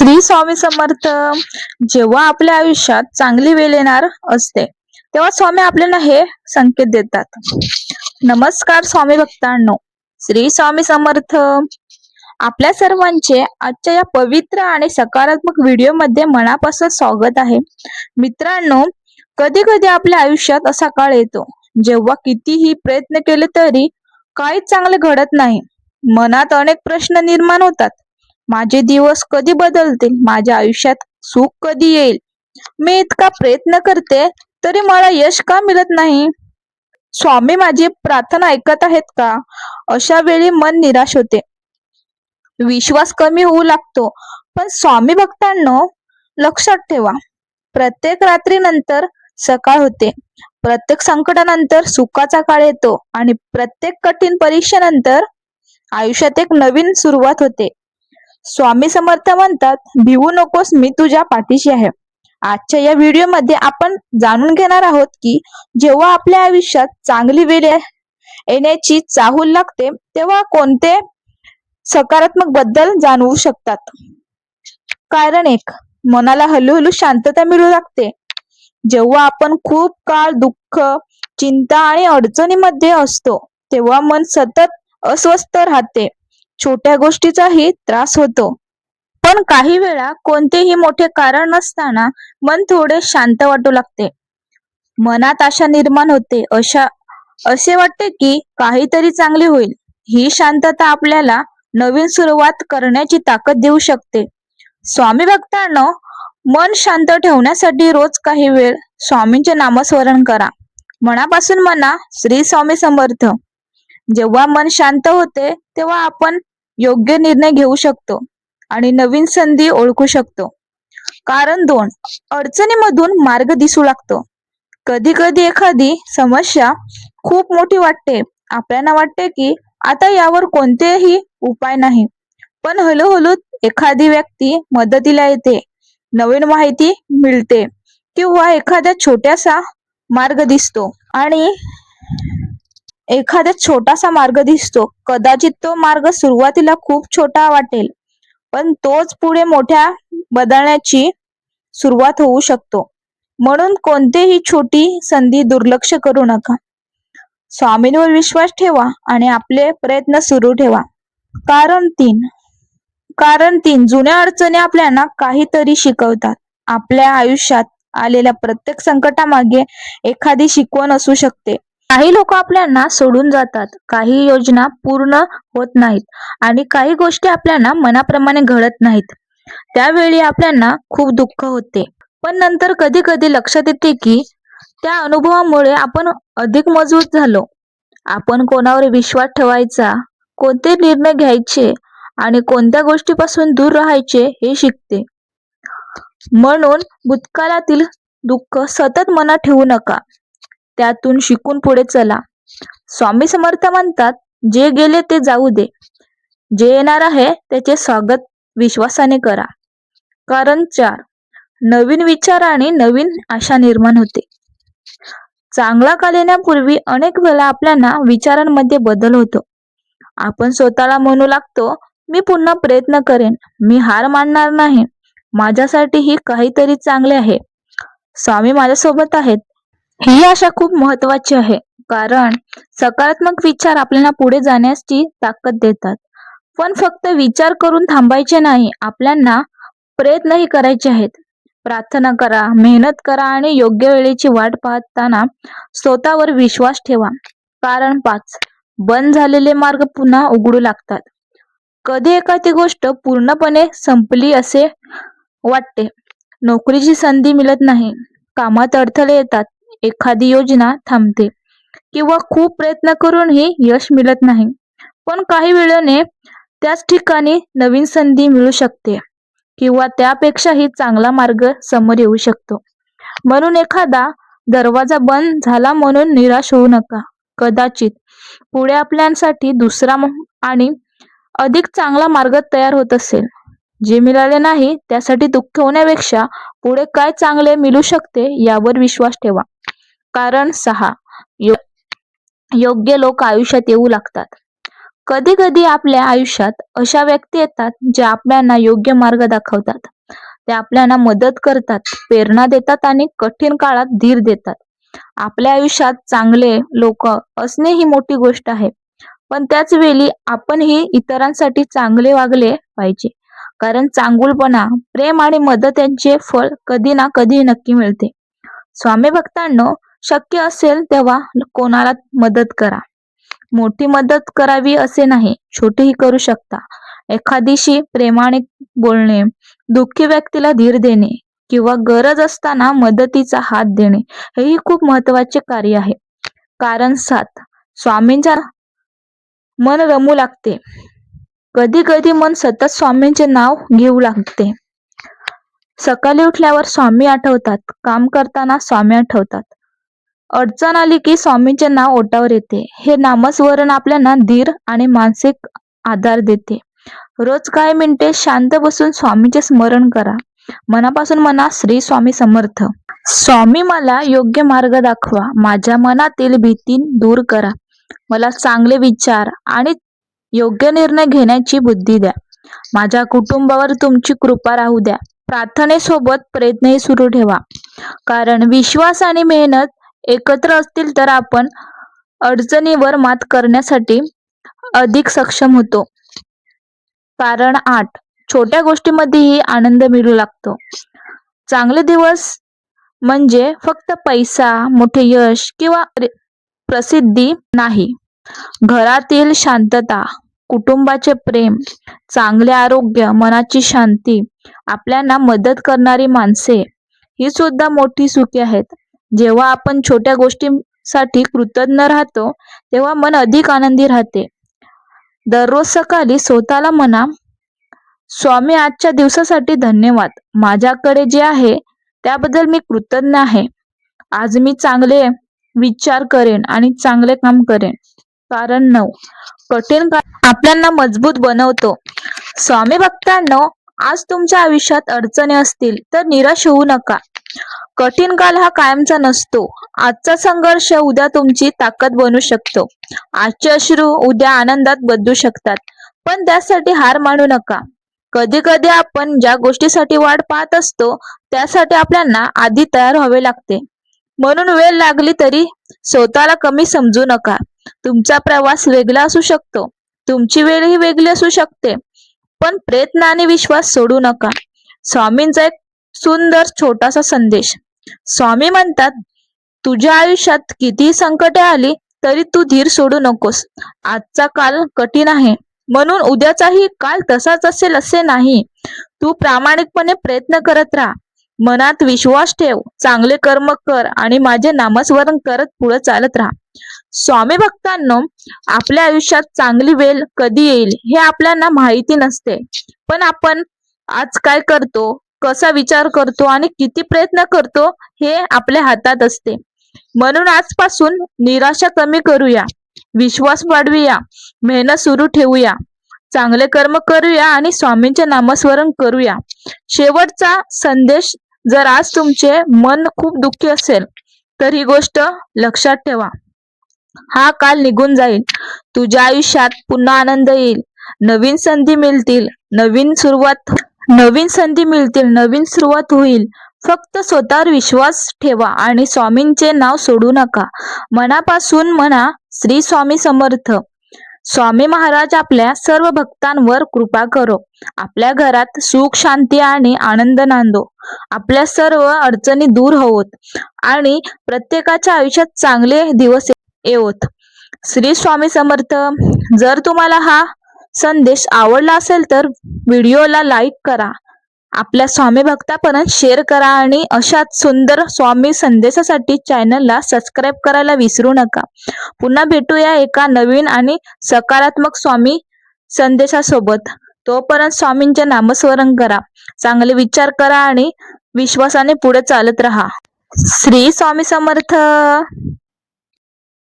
श्री स्वामी समर्थ. जेव्हा आपल्या आयुष्यात चांगली वेळ येणार असते तेव्हा स्वामी आपल्याला हे संकेत देतात. नमस्कार स्वामी भक्तांनो, श्री स्वामी समर्थ. आपल्या सर्वांचे आजच्या या पवित्र आणि सकारात्मक व्हिडिओ मध्ये मनापासून स्वागत आहे. मित्रांनो, कधी कधी आपल्या आयुष्यात असा काळ येतो जेव्हा कितीही प्रयत्न केले तरी काहीच चांगले घडत नाही. मनात अनेक प्रश्न निर्माण होतात. माझे दिवस कधी बदलतील, माझ्या आयुष्यात सुख कधी येईल, मी इतका प्रयत्न करते तरी मला यश का मिळत नाही, स्वामी माझी प्रार्थना ऐकत आहेत का. अशा वेळी मन निराश होते, विश्वास कमी होऊ लागतो. पण स्वामी भक्तांनो, लक्षात ठेवा, प्रत्येक रात्रीनंतर सकाळ होते, प्रत्येक संकटानंतर सुखाचा काळ येतो आणि प्रत्येक कठीण परीक्षेनंतर आयुष्यात एक नवीन सुरुवात होते. स्वामी समर्थ म्हणतात, भिवू नकोस, मी तुझ्या पाठीशी आहे. आजच्या या व्हिडिओ मध्ये आपण जाणून घेणार आहोत की जेव्हा आपल्या आयुष्यात चांगली वेळ येण्याची चाहूल लागते तेव्हा कोणते सकारात्मक बदल जाणवू शकतात. कारण एक, मनाला हळूहळू शांतता मिळू लागते. जेव्हा आपण खूप काळ दुःख, चिंता आणि अडचणीमध्ये असतो तेव्हा मन सतत अस्वस्थ राहते. छोट्या गोष्टीचाही त्रास होतो. पण काही वेळा कोणतेही मोठे कारण नसताना मन थोडे शांत वाटू लागते. मनात आशा निर्माण होते, असे वाटते की काहीतरी चांगले होईल. ही शांतता आपल्याला नवीन सुरुवात करण्याची ताकद देऊ शकते. स्वामी भक्तांनो, मन शांत ठेवण्यासाठी रोज काही वेळ स्वामींचे नामस्मरण करा. मनापासून म्हणा, श्री स्वामी समर्थ. जेव्हा मन शांत होते तेव्हा आपण योग्य निर्णय घेऊ शकतो आणि नवीन संधी ओळखू शकतो. कारण 2, अडचणीमधून मार्ग दिसू लागतो. कधी कधी एखादी समस्या खूप मोठी वाटते, आपल्याला वाटते की आता यावर कोणतेही उपाय नाही. पण हळूहळू एखादी व्यक्ती मदतीला येते, नवीन माहिती मिळते किंवा एखाद्या छोटासा मार्ग दिसतो. कदाचित तो मार्ग सुरुवातीला खूप छोटा वाटेल, पण तोच पुढे मोठ्या बदलण्याची सुरुवात होऊ शकतो. म्हणून कोणतीही छोटी संधी दुर्लक्ष करू नका. स्वामींवर विश्वास ठेवा आणि आपले प्रयत्न सुरू ठेवा. कारण 3, जुन्या अडचणी आपल्याला काहीतरी शिकवतात. आपल्या आयुष्यात आलेल्या प्रत्येक संकटामागे एखादी शिकवण असू शकते. काही लोक आपल्याला सोडून जातात, काही योजना पूर्ण होत नाहीत आणि काही गोष्टी आपल्याला मनाप्रमाणे घडत नाहीत. त्यावेळी आपल्याला खूप दुःख होते. पण नंतर कधी कधी लक्षात येते की त्या अनुभवामुळे आपण अधिक मजबूत झालो. आपण कोणावर विश्वास ठेवायचा, कोणते निर्णय घ्यायचे आणि कोणत्या गोष्टीपासून दूर राहायचे हे शिकते. म्हणून भूतकाळातील दुःख सतत मनात ठेवू नका, त्यातून शिकून पुढे चला. स्वामी समर्थ म्हणतात, जे गेले ते जाऊ दे, जे येणार आहे त्याचे स्वागत विश्वासाने करा. कारण 4, नवीन विचार आणि नवीन आशा निर्माण होते. चांगला काळ येण्यापूर्वी अनेक वेळा आपल्याला विचारांमध्ये बदल होतो. आपण स्वतःला म्हणू लागतो, मी पुन्हा प्रयत्न करेन, मी हार मानणार नाही, माझ्यासाठीही काहीतरी चांगले आहे, स्वामी माझ्यासोबत आहेत. ही आशा खूप महत्वाची आहे, कारण सकारात्मक विचार आपल्याला पुढे जाण्याची ताकद देतात. पण फक्त विचार करून थांबायचे नाही, आपल्याला प्रयत्नही करायचे आहेत. प्रार्थना करा, मेहनत करा आणि योग्य वेळेची वाट पाहताना स्वतःवर विश्वास ठेवा. कारण 5, बंद झालेले मार्ग पुन्हा उघडू लागतात. कधी एखादी गोष्ट पूर्णपणे संपली असे वाटते, नोकरीची संधी मिळत नाही, कामात अडथळे येतात, एखादी योजना थांबते किंवा खूप प्रयत्न करूनही यश मिळत नाही. पण काही वेळाने त्याच ठिकाणी नवीन संधी मिळू शकते किंवा त्यापेक्षाही चांगला मार्ग समोर येऊ शकतो. म्हणून एखादा दरवाजा बंद झाला म्हणून निराश होऊ नका. कदाचित पुढे आपल्यासाठी दुसरा आणि अधिक चांगला मार्ग तयार होत असेल. जे मिळाले नाही त्यासाठी दुःख होण्यापेक्षा पुढे काय चांगले मिळू शकते यावर विश्वास ठेवा. कारण 6, योग्य लोक आयुष्यात येऊ लागतात. कधी कधी आपल्या आयुष्यात अशा व्यक्ती येतात जे आपल्याला योग्य मार्ग दाखवतात. ते आपल्याला मदत करतात, प्रेरणा देतात आणि कठीण काळात धीर देतात. आपल्या आयुष्यात चांगले लोक असणे ही मोठी गोष्ट आहे, पण त्याच वेळी आपणही इतरांसाठी चांगले वागले पाहिजे. कारण चांगुलपणा, प्रेम आणि मदत यांचे फळ कधी ना कधी नक्की मिळते. स्वामी भक्तांनो, शक्य असेल तेव्हा कोणाला मदत करा. मोठी मदत करावी असे नाही, छोटीही करू शकता. एखादीशी प्रेमाने बोलणे, दुःखी व्यक्तीला धीर देणे किंवा गरज असताना मदतीचा हात देणे हेही खूप महत्वाचे कार्य आहे. कारण 7 स्वामींच्या मन रमू लागते. कधी कधी मन सतत स्वामींचे नाव घेऊ लागते. सकाळी उठल्यावर स्वामी आठवतात, काम करताना स्वामी आठवतात, अडचण आली की स्वामींचे नाव ओठावर येते. हे नामस्मरण आपल्याला धीर आणि मानसिक आधार देते. रोज काही मिनिटे शांत बसून स्वामींचे स्मरण करा. मनापासून म्हणा, श्री स्वामी समर्थ. स्वामी मला योग्य मार्ग दाखवा, माझ्या मनातील भीती दूर करा, मला चांगले विचार आणि योग्य निर्णय घेण्याची बुद्धी द्या, माझ्या कुटुंबावर तुमची कृपा राहू द्या. प्रार्थनेसोबत प्रयत्नही सुरू ठेवा, कारण विश्वास आणि मेहनत एकत्र असतील तर आपण अडचणीवर मात करण्यासाठी अधिक सक्षम होतो. कारण 8 छोट्या गोष्टींमध्येही आनंद मिळू लागतो. चांगले दिवस म्हणजे फक्त पैसा, मोठे यश किंवा प्रसिद्धी नाही. घरातील शांतता, कुटुंबाचे प्रेम, चांगले आरोग्य, मनाची शांती, आपल्याला मदत करणारी माणसे ही सुद्धा मोठी सुखे आहेत. जेव्हा आपण छोट्या गोष्टींसाठी कृतज्ञ राहतो तेव्हा मन अधिक आनंदी राहते. दररोज सकाळी स्वतःला म्हणा, स्वामी आजच्या दिवसासाठी धन्यवाद, माझ्याकडे जे आहे त्याबद्दल मी कृतज्ञ आहे. आज मी चांगले विचार करेन आणि चांगले काम करेन. कारण 9 कठीण काळ आपल्याला मजबूत बनवतो. स्वामी भक्तांनो, आज तुमच्या आयुष्यात अडचणी असतील तर निराश होऊ नका. कठीण काळ हा कायमचा नसतो. आजचा संघर्ष उद्या तुमची ताकद बनू शकतो. आजचे अश्रू उद्या आनंदात बदलू शकतात. पण त्यासाठी हार मानू नका. कधी कधी आपण ज्या गोष्टीसाठी वाट पाहत असतो त्यासाठी आपल्याला आधी तयार व्हावे लागते. म्हणून वेळ लागली तरी स्वतःला कमी समजू नका. तुमचा प्रवास वेगळा असू शकतो, तुमची वेळही वेगळी असू शकते, पण प्रयत्न आणि विश्वास सोडू नका. स्वामींचा एक सुंदर छोटासा संदेश. स्वामी म्हणतात, तुझ्या आयुष्यात कितीही संकटे आली तरी तू धीर सोडू नकोस. आजचा काल कठीण आहे म्हणून उद्याचाही काल तसाच असेल असे नाही. तू प्रामाणिकपणे प्रयत्न करत राहा, मनात विश्वास ठेव, चांगले कर्म कर आणि माझे नामस्मरण करत पुढे चालत राहा. स्वामी भक्तांनो, आपल्या आयुष्यात चांगली वेळ कधी येईल हे आपल्याला माहिती नसते, पण आपण आज काय करतो, कसा विचार करतो आणि किती प्रयत्न करतो हे आपल्या हातात असते. म्हणून आजपासून निराशा कमी करूया, विश्वास वाढवूया, मेहनत सुरू ठेवूया, चांगले कर्म करूया आणि स्वामींचे नामस्मरण करूया. शेवटचा संदेश, जर आज तुमचे मन खूप दुःखी असेल तर ही गोष्ट लक्षात ठेवा, हा काल निघून जाईल. तुझ्या आयुष्यात पुन्हा आनंद येईल, नवीन संधी मिळतील, नवीन सुरुवात होईल. फक्त स्वतःवर विश्वास ठेवा आणि स्वामींचे नाव सोडू नका. मनापासून म्हणा, श्री स्वामी समर्थ. स्वामी महाराज आपल्या सर्व भक्तांवर कृपा करो, आपल्या घरात सुख, शांती आणि आनंद नांदो, आपल्या सर्व अडचणी दूर होवोत आणि प्रत्येकाच्या आयुष्यात चांगले दिवस येवोत. श्री स्वामी समर्थ. जर तुम्हाला हा संदेश आवडला असेल तर व्हिडिओला लाईक करा, आपल्या स्वामी भक्तापर्यंत शेअर करा आणि अशाच सुंदर स्वामी संदेशासाठी चॅनलला सबस्क्राईब करायला विसरू नका. पुन्हा भेटूया एका नवीन आणि सकारात्मक स्वामी संदेशासोबत. तोपर्यंत स्वामींचे नामस्मरण करा, चांगले विचार करा आणि विश्वासाने पुढे चालत राहा. श्री स्वामी समर्थ.